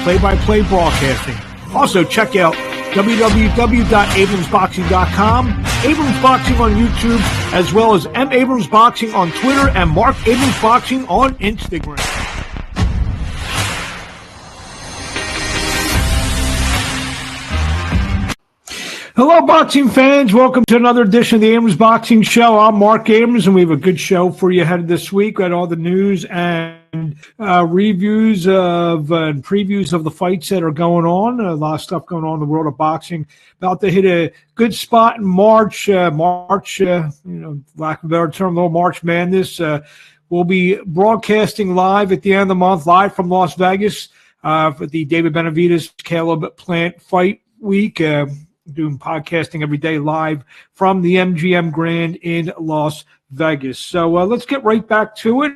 play-by-play broadcasting. Also, check out www.abramsboxing.com, Abrams Boxing on YouTube, as well as M. Abrams Boxing on Twitter and Marc Abrams Boxing on Instagram. Hello, boxing fans. Welcome to another edition of the Abrams Boxing Show. I'm Marc Abrams, and we have a good show for you ahead of this week. We got all the news and reviews of and previews of the fights that are going on. A lot of stuff going on in the world of boxing. About to hit a good spot in March. Lack of a better term, a little March Madness. We'll be broadcasting live at the end of the month, live from Las Vegas for the David Benavidez Caleb Plant Fight Week. Doing podcasting every day live from the MGM Grand in Las Vegas. So let's get right back to it.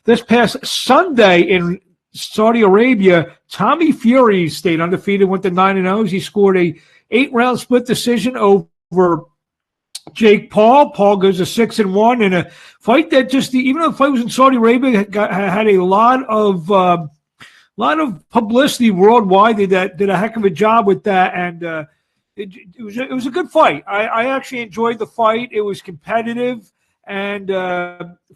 This past Sunday in Saudi Arabia, Tommy Fury stayed undefeated, went to 9-0. He scored a 8-round split decision over Jake Paul. Paul goes to 6-1 in a fight that even though the fight was in Saudi Arabia, had a lot of publicity worldwide. Did a heck of a job with that, and it was a good fight. I actually enjoyed the fight. It was competitive, and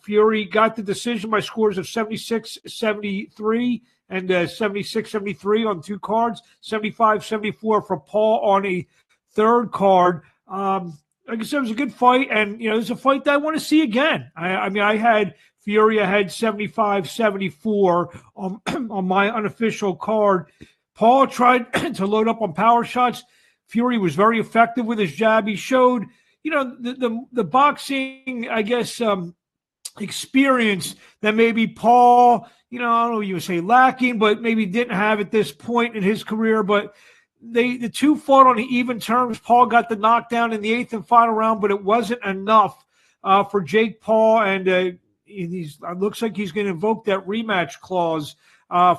Fury got the decision by scores of 76-73 and 76-73 on two cards, 75-74 for Paul on a third card. Like I said, it was a good fight, and it was a fight that I want to see again. I had Fury ahead 75-74 on my unofficial card. Paul tried to load up on power shots. Fury was very effective with his jab. He showed, the boxing, experience that maybe Paul, I don't know what you would say lacking, but maybe didn't have at this point in his career. But the two fought on even terms. Paul got the knockdown in the eighth and final round, but it wasn't enough for Jake Paul. And it looks like he's going to invoke that rematch clause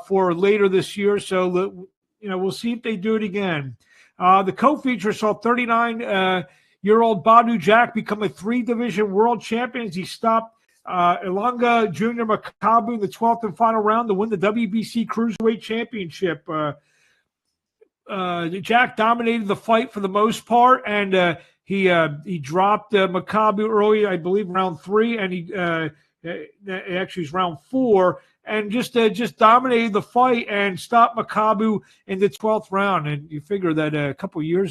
for later this year. So, we'll see if they do it again. The co-feature saw 39-year-old Badu Jack become a three-division world champion as he stopped Ilanga Jr. Makabu in the 12th and final round to win the WBC Cruiserweight Championship. Jack dominated the fight for the most part, and he dropped Makabu early, I believe, round 3, and he actually was round 4. And just dominated the fight and stopped Makabu in the 12th round. And you figure that a year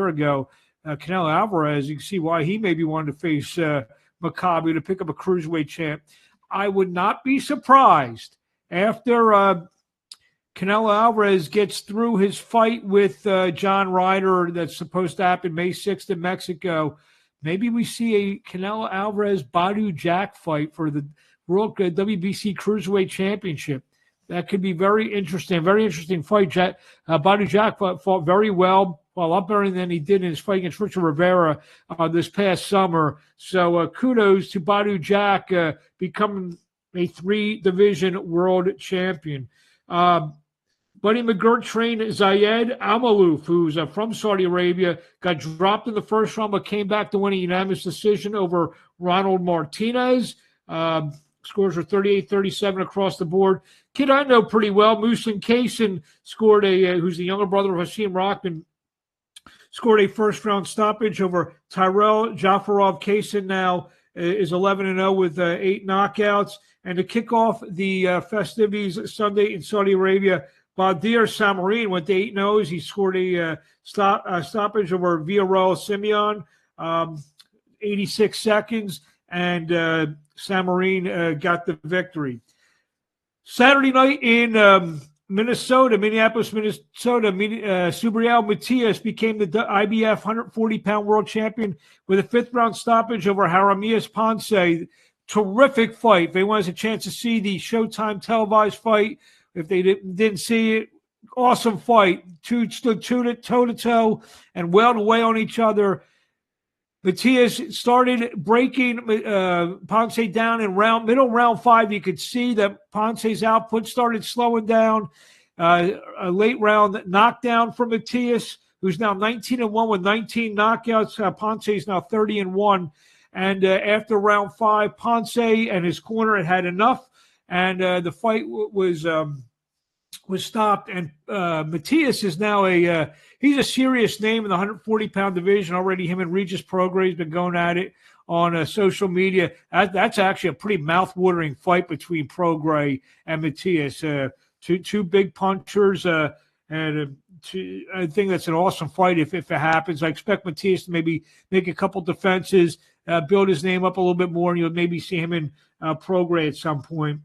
ago, Canelo Alvarez, you can see why he maybe wanted to face Makabu to pick up a cruiserweight champ. I would not be surprised after Canelo Alvarez gets through his fight with John Ryder that's supposed to happen May 6th in Mexico. Maybe we see a Canelo Alvarez-Badu Jack fight for the World WBC Cruiserweight Championship. That could be very interesting fight. Badu Jack fought very well, a lot better than he did in his fight against Richard Rivera this past summer. So kudos to Badu Jack becoming a three-division world champion. Buddy McGirt trained Zayed Al-Malouf, who's from Saudi Arabia, got dropped in the first round but came back to win a unanimous decision over Ronald Martinez. Scores are 38-37 across the board. Kid I know pretty well, Musin Kaysen, scored who's the younger brother of Hakeem Rockman, scored a first-round stoppage over Tyrell Jafarov. Kaysen now is 11-0 with 8 knockouts. And to kick off the festivities Sunday in Saudi Arabia, Badir Samarin went to 8-0. He scored a stoppage over Villarreal Simeon, 86 seconds. And Samarin got the victory. Saturday night in Minneapolis, Minnesota, Subriel Matias became the IBF 140-pound world champion with a fifth-round stoppage over Jeremias Ponce. Terrific fight. If anyone has a chance to see the Showtime televised fight, if they didn't see it, awesome fight. Two stood toe-to-toe and wailed away on each other. Matias started breaking Ponce down in middle round 5. You could see that Ponce's output started slowing down. A late round knockdown from Matias, who's now 19-1 with 19 knockouts. Ponce's now 30-1. And after round 5, Ponce and his corner had enough, and the fight was was stopped, and Matias is now he's a serious name in the 140-pound division already. Him and Regis Prograis has been going at it on social media. That's actually a pretty mouth-watering fight between Prograis and Matias. Two big punchers, and I think that's an awesome fight if it happens. I expect Matias to maybe make a couple defenses, build his name up a little bit more, and you'll maybe see him in Prograis at some point.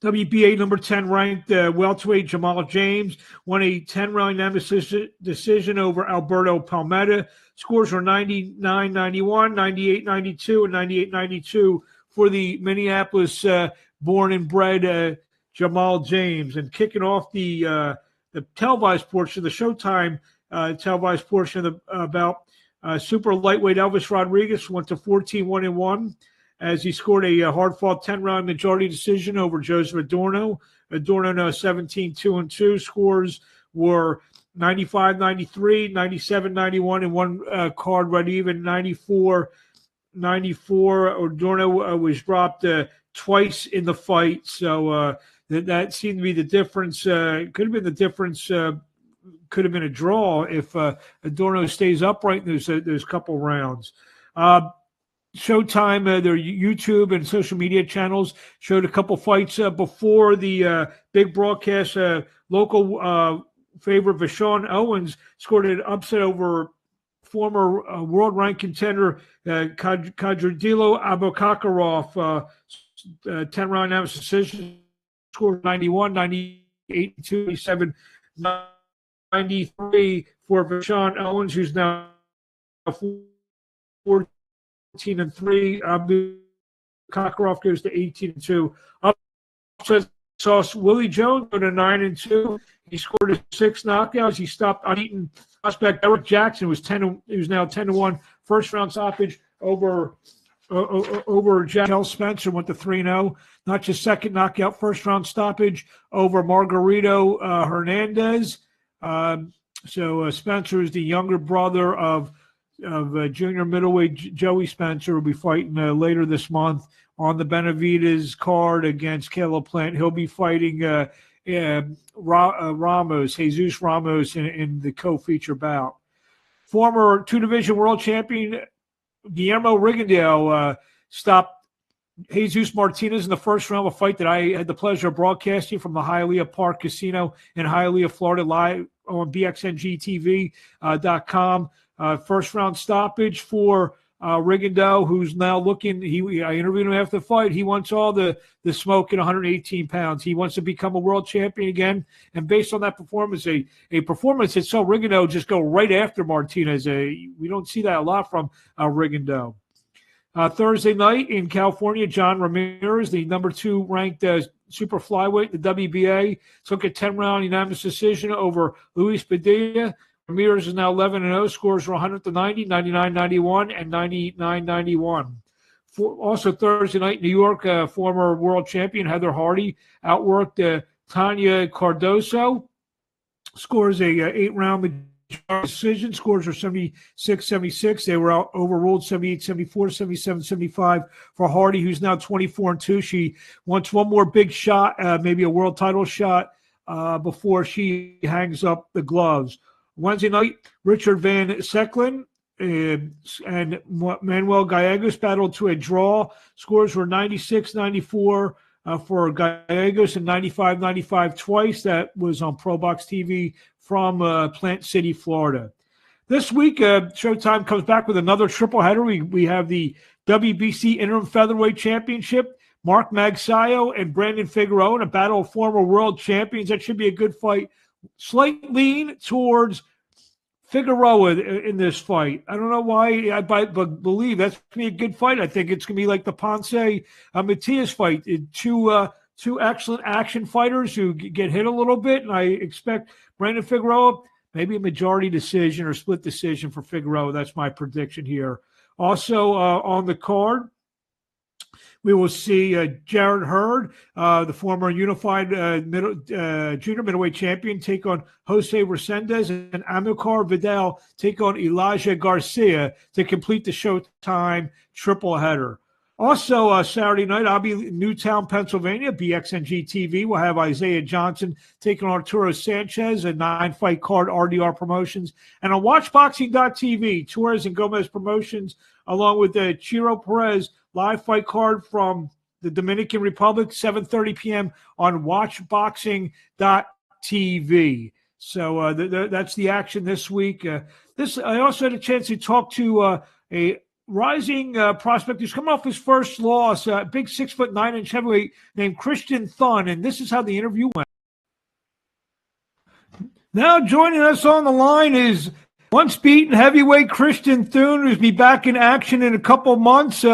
WBA number 10 ranked welterweight Jamal James won a 10-round unanimous decision over Alberto Palmetta. Scores were 99-91, 98-92, and 98-92 for the Minneapolis born and bred Jamal James. And kicking off the televised portion, the Showtime televised portion of the bout, super lightweight Elvis Rodriguez went to 14-1-1. As he scored a hard-fought 10-round majority decision over Joseph Adorno. Adorno now 17-2-2. Scores were 95-93, 97-91, and one card right even, 94-94. Adorno was dropped twice in the fight, so that seemed to be the difference. Could have been the difference. Could have been a draw if Adorno stays upright in those couple rounds. Showtime, their YouTube and social media channels showed a couple fights before the big broadcast. Local favorite Vashon Owens scored an upset over former world-ranked contender Kadridilo Abukakarov. 10-round unanimous decision, scored 91, 98, 27, 93 for Vashon Owens, who's now 14-3. Kakarov goes to 18-2. Upset sauce. Willie Jones go to 9-2. He scored his 6 knockouts. He stopped unbeaten prospect Eric Jackson. He was now 10-1. First round stoppage over Jack Spencer, went to 3-0. Not just second knockout, first round stoppage over Margarito Hernandez. So Spencer is the younger brother of junior middleweight Joey Spencer, will be fighting later this month on the Benavidez card against Caleb Plant. He'll be fighting Ramos, Jesus Ramos in the co-feature bout. Former two-division world champion Guillermo Rigondeaux stopped Jesus Martinez in the first round of a fight that I had the pleasure of broadcasting from the Hialeah Park Casino in Hialeah, Florida, live on BXNGTV.com. First round stoppage for Rigondeaux, who's now looking. I interviewed him after the fight. He wants all the smoke at 118 pounds. He wants to become a world champion again. And based on that performance, a performance that saw Rigondeaux just go right after Martinez. We don't see that a lot from Rigondeaux. Thursday night in California, John Ramirez, the number 2 ranked super flyweight, the WBA, took a 10-round unanimous decision over Luis Padilla. Ramirez is now 11-0. Scores were 100-90, 99-91, and 99-91. Also Thursday night in New York, former world champion Heather Hardy outworked Tanya Cardoso. Scores a 8-round decision. Scores were 76-76. They were overruled 78-74, 77-75 for Hardy, who's now 24-2. She wants one more big shot, maybe a world title shot, before she hangs up the gloves. Wednesday night, Richard Van Secklin and Manuel Gallegos battled to a draw. Scores were 96-94 for Gallegos and 95-95 twice. That was on ProBox TV from Plant City, Florida. This week, Showtime comes back with another triple header. We have the WBC Interim Featherweight Championship. Mark Magsayo and Brandon Figueroa in a battle of former world champions. That should be a good fight. Slight lean towards Figueroa in this fight. I don't know why, but believe that's going to be a good fight. I think it's going to be like the Ponce Matias fight. Two excellent action fighters who get hit a little bit, and I expect Brandon Figueroa, maybe a majority decision or split decision for Figueroa. That's my prediction here. Also on the card, we will see Jared Hurd, the former unified junior middleweight champion, take on Jose Resendez, and Amilcar Vidal take on Elijah Garcia to complete the Showtime triple header. Also, Saturday night, I'll be in Newtown, Pennsylvania, BXNG TV. We'll have Isaiah Johnson taking on Arturo Sanchez, a 9-fight card, RDR Promotions. And on WatchBoxing.tv, Torres and Gomez Promotions, along with Chiro Perez, live fight card from the Dominican Republic, 7:30 p.m. on WatchBoxing.tv. So that's the action this week. I also had a chance to talk to a rising prospect who's coming off his first loss, big 6'9" heavyweight named Christian Thun, and this is how the interview went. Now joining us on the line is once beaten heavyweight Christian Thun, who's be back in action in a couple months.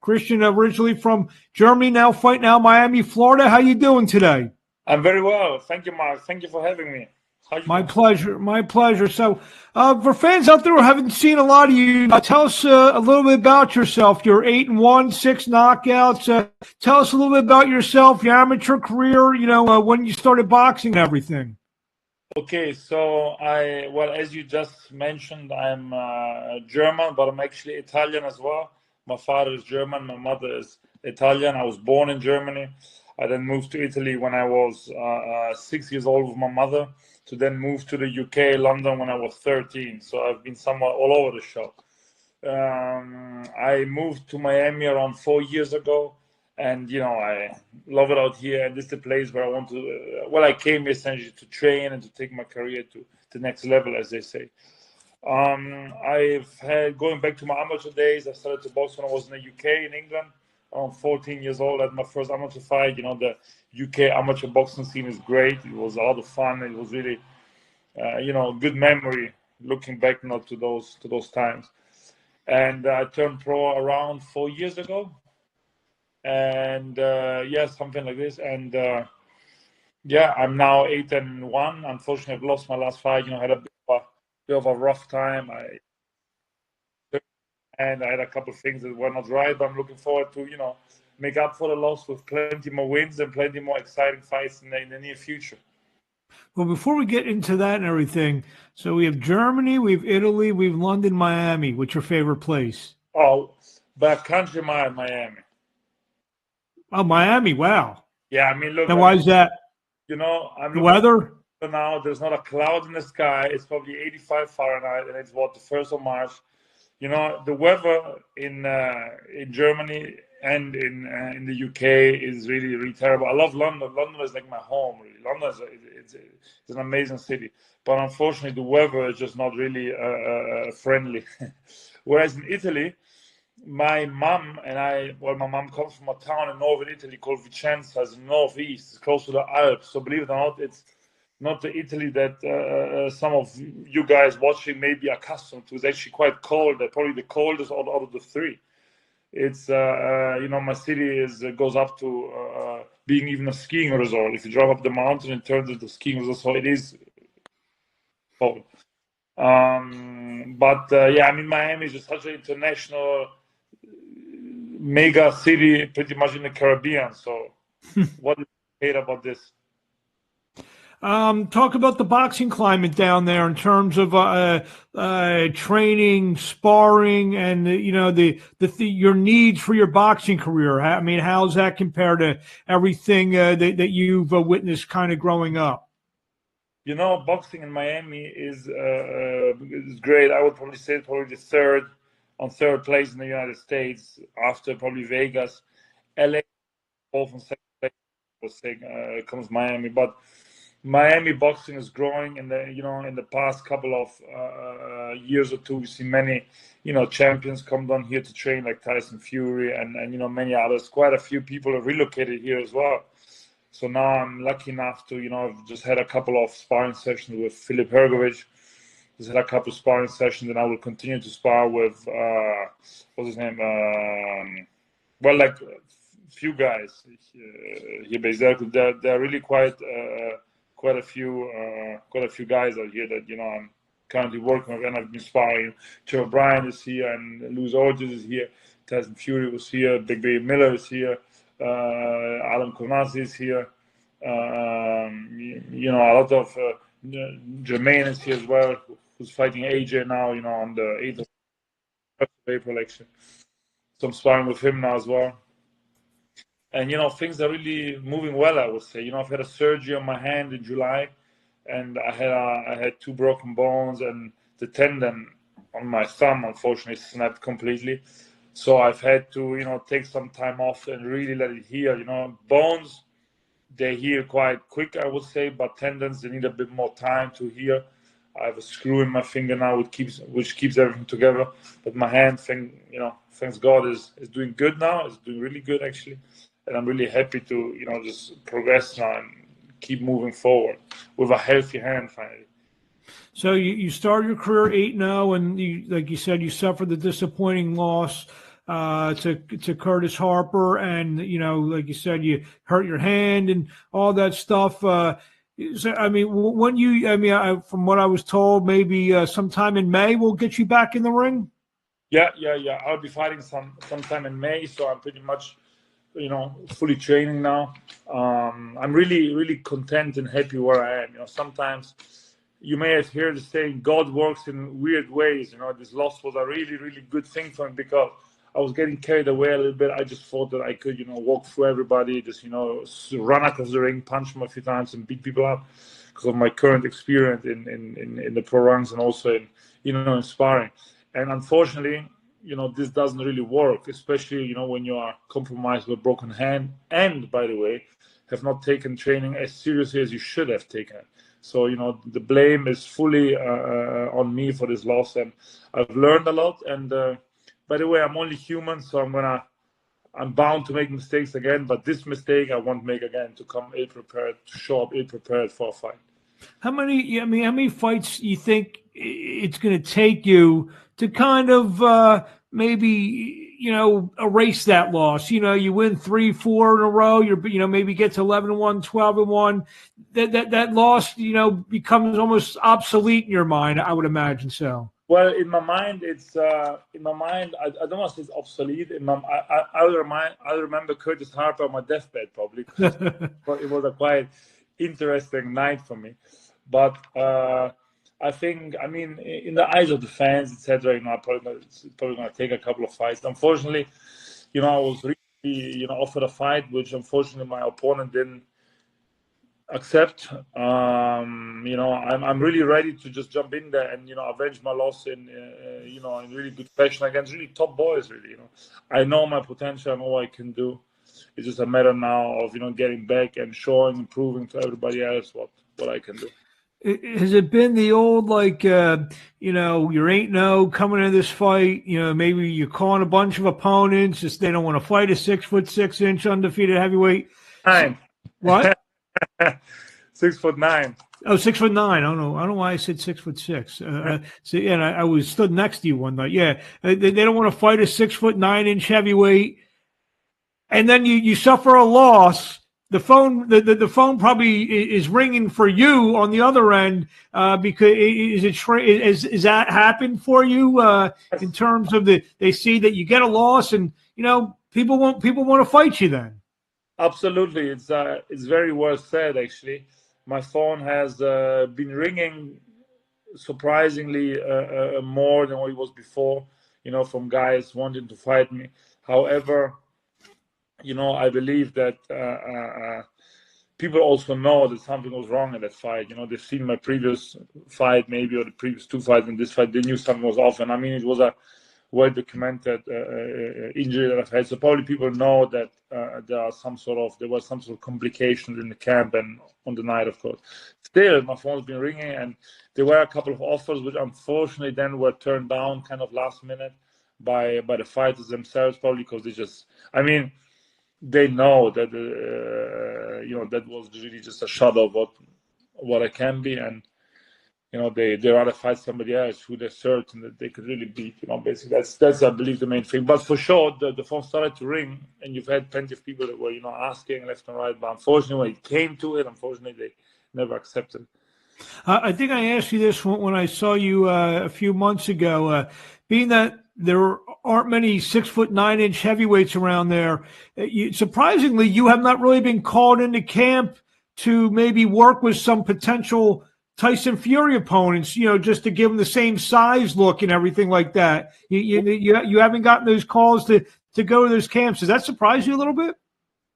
Christian, originally from Germany, now fighting out Miami, Florida. How you doing today? I'm very well. Thank you, Mark. Thank you for having me. My pleasure. My pleasure. So, for fans out there who haven't seen a lot of you, tell us a little bit about yourself. You're 8-1, 6 knockouts. Tell us a little bit about yourself, your amateur career. When you started boxing and everything. Okay, so as you just mentioned, I'm German, but I'm actually Italian as well. My father is German. My mother is Italian. I was born in Germany. I then moved to Italy when I was 6 years old with my mother, to then move to the UK, London, when I was 13. So I've been somewhere all over the shop. I moved to Miami around 4 years ago, and I love it out here. And this is the place where I want to. I came essentially to train and to take my career to the next level, as they say. I've had, going back to my amateur days, I started to box when I was in the UK, in England. I'm 14 years old. I had my first amateur fight. The UK amateur boxing scene is great. It was a lot of fun. It was really, good memory looking back to those times. And I turned pro around 4 years ago. And something like this. And I'm now 8-1. Unfortunately, I've lost my last fight. I had a bit of a rough time. And I had a couple of things that were not right, but I'm looking forward to, make up for the loss with plenty more wins and plenty more exciting fights in the near future. Well, before we get into that and everything, so we have Germany, we have Italy, we have London, Miami. What's your favorite place? Oh, backcountry Miami. Oh, Miami, wow. Yeah, I mean, look. And why is that? I'm the weather? Now, there's not a cloud in the sky. It's probably 85 Fahrenheit, and it's the 1st of March. The weather in Germany and in the UK is really, really terrible. I love London. London is like my home, really. London is it's an amazing city. But unfortunately, the weather is just not really friendly. Whereas in Italy, my mom my mom comes from a town in northern Italy called Vicenza, it's northeast. It's close to the Alps. So believe it or not, it's not the Italy that some of you guys watching may be accustomed to. It's actually quite cold. Probably the coldest out of the three. It's my city goes up to being even a skiing resort. If you drive up the mountain, it turns into skiing resort. So it is cold. Miami is just such an international mega city, pretty much in the Caribbean. So, what do you hate about this? Talk about the boxing climate down there in terms of training, sparring, and your needs for your boxing career. I mean, how's that compared to everything that you've witnessed kind of growing up? Boxing in Miami is great. I would probably say probably third place in the United States after probably Vegas, LA, both on second place. Comes Miami, but Miami boxing is growing in the past couple of years or two. We see many champions come down here to train, like Tyson Fury and many others. Quite a few people have relocated here as well. So now I'm lucky enough to I've just had a couple of sparring sessions with Filip Hrgović. Just had a couple of sparring sessions, and I will continue to spar with what's his name? Few guys here based there. They're really quite a few guys out here that I'm currently working with, and I've been sparring. Joe O'Brien is here, and Luz Ortiz is here. Tyson Fury was here. Big Baby Miller is here. Adam Kovnatski is here. A lot of Jermaine is here as well, who's fighting AJ now. On the 8th of April, actually. some sparring with him now as well. And, things are really moving well, I would say. I've had a surgery on my hand in July, and I had 2 broken bones, and the tendon on my thumb, unfortunately, snapped completely. So I've had to, take some time off and really let it heal. Bones, they heal quite quick, I would say, but tendons, they need a bit more time to heal. I have a screw in my finger now, which keeps everything together. But my hand, thanks God, is doing good now. It's doing really good, actually. And I'm really happy to, just progress now and keep moving forward with a healthy hand finally. So you started your career 8-0, and like you said, you suffered the disappointing loss to Curtis Harper, and like you said, you hurt your hand and all that stuff. So I mean, from what I was told, maybe sometime in May we'll get you back in the ring. Yeah. I'll be fighting sometime in May, so I'm pretty much, fully training now. I'm really, really content and happy where I am. Sometimes you may have heard the saying, God works in weird ways. This loss was a really, really good thing for me because I was getting carried away a little bit. I just thought that I could, walk through everybody, just, run across the ring, punch them a few times and beat people up because of my current experience in the pro ranks and also in sparring. And unfortunately, this doesn't really work, especially, when you are compromised with a broken hand and, by the way, have not taken training as seriously as you should have taken it. So, the blame is fully on me for this loss, and I've learned a lot. And by the way, I'm only human, so I'm bound to make mistakes again. But this mistake I won't make again, to come ill-prepared, to show up ill-prepared for a fight. How many fights you think it's going to take you to kind of maybe erase that loss? You win 3-4 in a row. You're maybe get to 11-1, 12-1. That loss becomes almost obsolete in your mind. I would imagine so. Well, in my mind, it's I don't want to say it's obsolete. I'll remember Curtis Harper on my deathbed probably, but it was a quite interesting night for me. But I think, in the eyes of the fans, etc., I'm probably going to take a couple of fights. Unfortunately, I was really, offered a fight, which unfortunately my opponent didn't accept. I'm really ready to just jump in there and avenge my loss in really good fashion against really top boys. Really, I know my potential and all I can do. It's just a matter now of getting back and showing and proving to everybody else what I can do. Has it been the old, you're 8-0 coming into this fight, maybe you're calling a bunch of opponents, just they don't want to fight a 6'6" undefeated heavyweight? 9. What? 6'9". Oh, 6'9". I don't know why I said 6'6". So yeah, and I was stood next to you one night. Yeah, they don't want to fight a 6'9" heavyweight, and then you suffer a loss. The phone probably is ringing for you on the other end because is that happened for you in terms of they see that you get a loss and people want to fight you then. Absolutely, it's very well said. Actually, my phone has been ringing surprisingly more than what it was before. From guys wanting to fight me. However, I believe that people also know that something was wrong in that fight. They've seen my previous fight, maybe, or the previous 2 fights. In this fight, they knew something was off. And it was a well-documented injury that I've had. So probably people know that there was some sort of complications in the camp and on the night, of course. Still, my phone's been ringing, and there were a couple of offers which unfortunately then were turned down kind of last minute by the fighters themselves, probably because they know that that was really just a shadow of what I can be, and they rather fight somebody else who they're certain that they could really beat. Basically that's I believe the main thing. But for sure, the phone started to ring, and you've had plenty of people that were asking left and right. But unfortunately, when it came to it, they never accepted. I think I asked you this when I saw you a few months ago. Being that there aren't many 6'9" heavyweights around there, surprisingly, you have not really been called into camp to maybe work with some potential Tyson Fury opponents, just to give them the same size look and everything like that. You haven't gotten those calls to to go to those camps. Does that surprise you a little bit?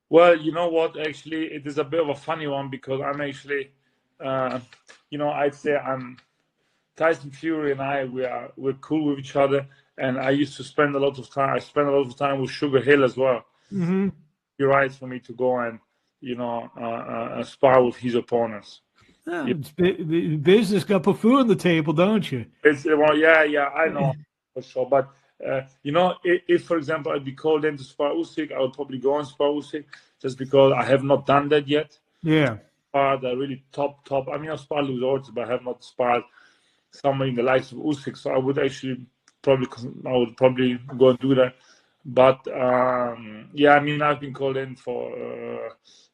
Well, you know what? Actually, it is a bit of a funny one because I'm actually, I'd say Tyson Fury and we're cool with each other, and I used to spend a lot of time. I spent a lot of time with Sugar Hill as well. Mm-hmm. He writes for me to go and spar with his opponents. Oh, it's business. Got to put food on the table, don't you? Yeah, I know for sure. But if for example I'd be called in to spar Usyk, I would probably go and spar Usyk just because I have not done that yet. Yeah, sparred a really top. I mean, I've sparred Lewis Ortiz, but I have not sparred somebody in the likes of Usyk. So I would probably go and do that. But yeah, I mean, I've been called in for.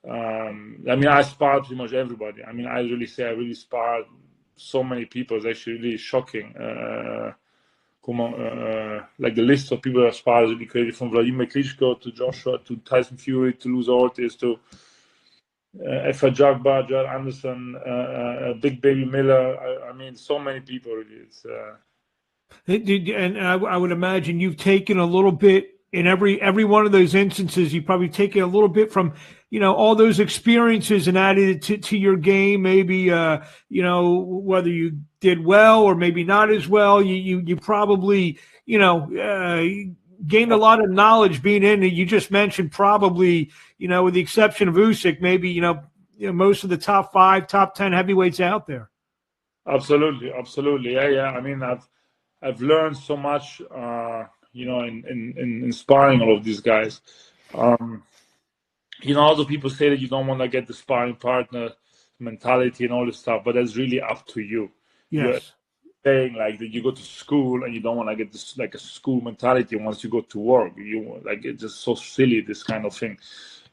I mean, I sparred pretty much everybody. I mean, I really sparred so many people. It's actually really shocking. Like the list of people that sparred is really crazy, from Vladimir Klitschko to Joshua to Tyson Fury to Lewis Ortiz to Efa Jagba, Jared Anderson, Big Baby Miller. I mean, so many people. Really, it's. And I would imagine you've taken a little bit in every one of those instances. You probably taken a little bit from all those experiences and added it to your game. Maybe whether you did well or maybe not as well. You probably gained a lot of knowledge being in it. You just mentioned probably with the exception of Usyk, maybe most of the top 5, top 10 heavyweights out there. Absolutely, yeah. I mean, I've learned so much, in inspiring all of these guys. Other people say that you don't want to get the sparring partner mentality and all this stuff, but that's really up to you. Yes. You're saying like that you go to school and you don't want to get this like a school mentality once you go to work. It's just so silly, this kind of thing.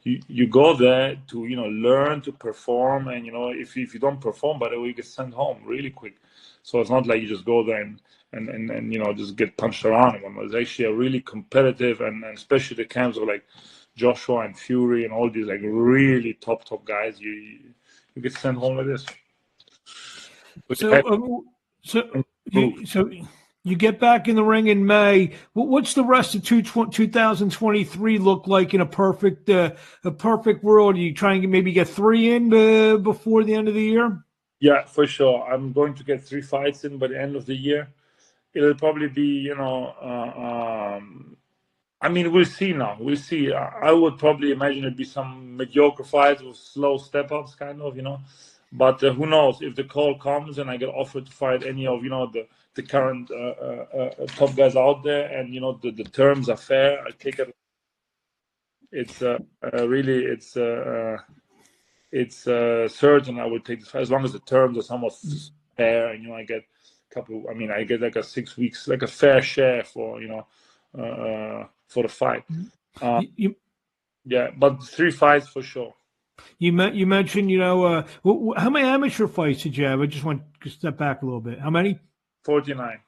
You go there to learn to perform, and if you don't perform, by the way, you get sent home really quick. So it's not like you just go there and just get punched around. It's actually a really competitive, and especially the camps of like Joshua and Fury and all these like really top guys. You get sent home like this. So you get back in the ring in May. What's the rest of 2023 look like in a perfect world? Are you trying to maybe get 3 in before the end of the year? Yeah, for sure. I'm going to get 3 fights in by the end of the year. It'll probably be, I mean, we'll see now. We'll see. I would probably imagine it'd be some mediocre fights with slow step-ups, kind of, But who knows? If the call comes and I get offered to fight any of, the current top guys out there, and the terms are fair, I take it. It's really, it's certain I would take this fight as long as the terms are somewhat fair, and I get a couple. I mean, I get like a 6 weeks, like a fair share for for the fight. Yeah, but 3 fights for sure. You mentioned, how many amateur fights did you have? I just want to step back a little bit. How many? 49.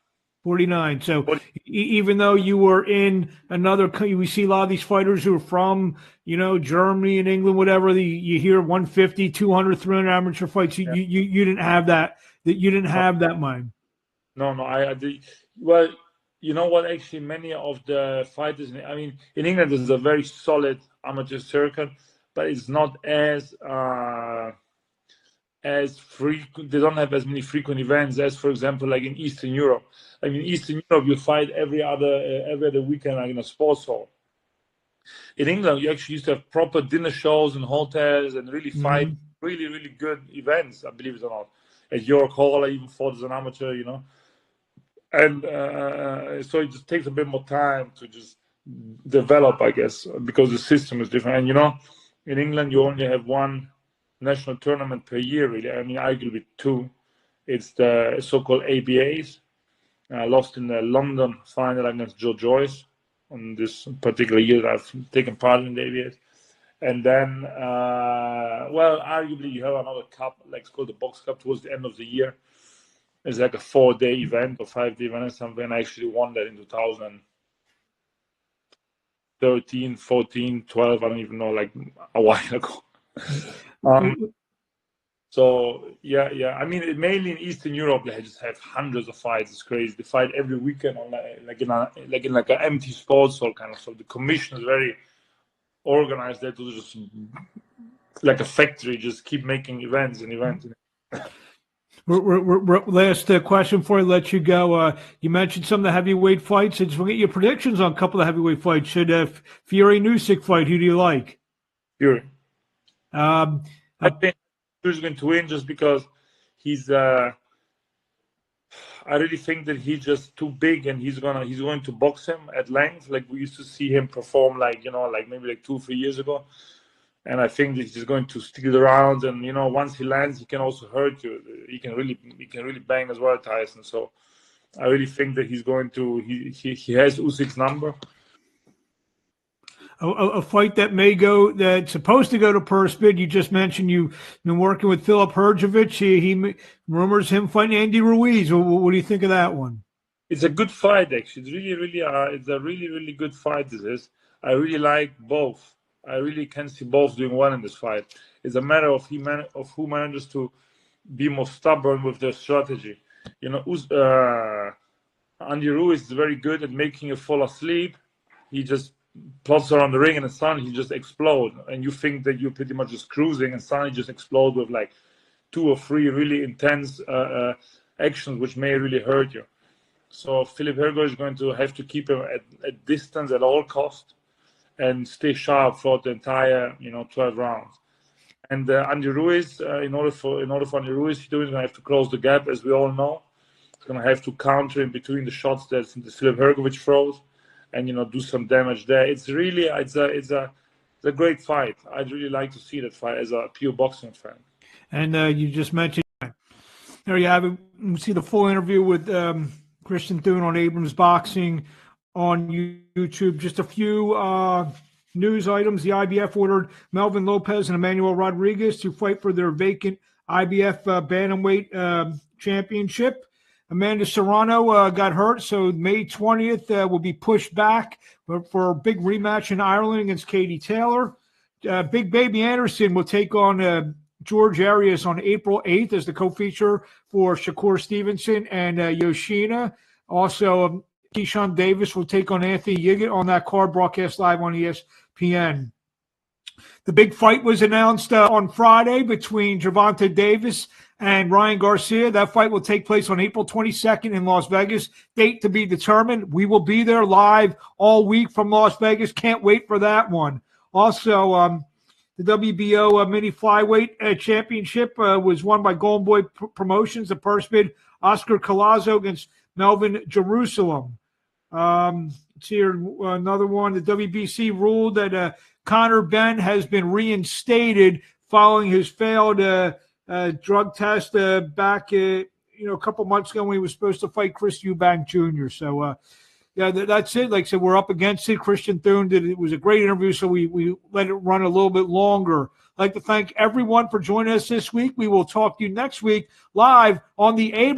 49. So even though you were in another country, we see a lot of these fighters who are from, Germany and England, whatever. You hear 150, 200, 300 amateur fights. You didn't have that. You didn't have that mind. No, I did. Well, you know what? Actually, many of the fighters, I mean, in England, there's a very solid amateur circuit, but it's not as frequent. They don't have as many frequent events as, for example, like in Eastern Europe. I mean, Eastern Europe, you fight every other weekend, like in a sports hall. In England, you actually used to have proper dinner shows and hotels and really fight really, really good events, I believe it or not. At York Hall, I even fought as an amateur, And so it just takes a bit more time to just develop, I guess, because the system is different. And, in England, you only have 1 national tournament per year, really. I mean, arguably 2. It's the so-called ABAs. I lost in the London final against Joe Joyce on this particular year that I've taken part in the ABAs. And then, arguably you have another cup, like it's called the Box Cup, towards the end of the year. It's like a 4-day event or 5-day event or something. And I actually won that in 2013, 14, 12. I don't even know, like a while ago. So yeah. I mean, mainly in Eastern Europe, they just have hundreds of fights. It's crazy. They fight every weekend on like in an empty sports hall kind of. So the commission is very organized there to just like a factory, just keep making events and events. Last question before I let you go. You mentioned some of the heavyweight fights. I just want to get your predictions on a couple of heavyweight fights. Should Fury Usyk fight? Who do you like? Fury. I think Fury's going to win just because he's. I really think that he's just too big, and he's going to box him at length, like we used to see him perform, like maybe like 2-3 years ago. And I think that he's just going to stick it around, and once he lands, he can also hurt you. He can really bang as well, Tyson. So I really think that he's going to. He has Usyk's number. A fight that's supposed to go to purse bid. You just mentioned you've been working with Filip Hrgović. He rumors him fighting Andy Ruiz. What do you think of that one? It's a good fight, actually. It's a really good fight. This is. I really like both. I really can see both doing well in this fight. It's a matter of who manages to be more stubborn with their strategy. Andy Ruiz is very good at making you fall asleep. He just plots around the ring, and suddenly he just explodes. And you think that you're pretty much just cruising, and suddenly just explode with like 2 or 3 really intense actions, which may really hurt you. So Filip Hrgović is going to have to keep him at distance at all costs, and stay sharp throughout the entire 12 rounds. And Andy Ruiz, in order for Andy Ruiz, he's going to have to close the gap, as we all know. He's going to have to counter in between the shots that Filip Hrgović throws, and do some damage there. It's a great fight. I'd really like to see that fight as a pure boxing fan. And you just mentioned there you have it. You can see the full interview with Christian Thun on Abrams Boxing on YouTube. Just a few news items. The IBF ordered Melvin Lopez and Emmanuel Rodriguez to fight for their vacant IBF bantamweight championship. Amanda Serrano got hurt, so May 20th will be pushed back for a big rematch in Ireland against Katie Taylor. Big Baby Anderson will take on George Arias on April 8th as the co-feature for Shakur Stevenson and Yoshina. Also, Keyshawn Davis will take on Anthony Yiggett on that card, broadcast live on ESPN. The big fight was announced on Friday between Gervonta Davis and Ryan Garcia. That fight will take place on April 22nd in Las Vegas. Date to be determined. We will be there live all week from Las Vegas. Can't wait for that one. Also, the WBO mini flyweight championship was won by Golden Boy Promotions. The purse bid, Oscar Collazo against Melvin Jerusalem. Let's see here, another one. The WBC ruled that Conor Benn has been reinstated following his failed drug test back a couple months ago when he was supposed to fight Chris Eubank Jr. So, that's it. Like I said, we're up against it. Christian Thun it was a great interview, so we let it run a little bit longer. I'd like to thank everyone for joining us this week. We will talk to you next week live on the Abrams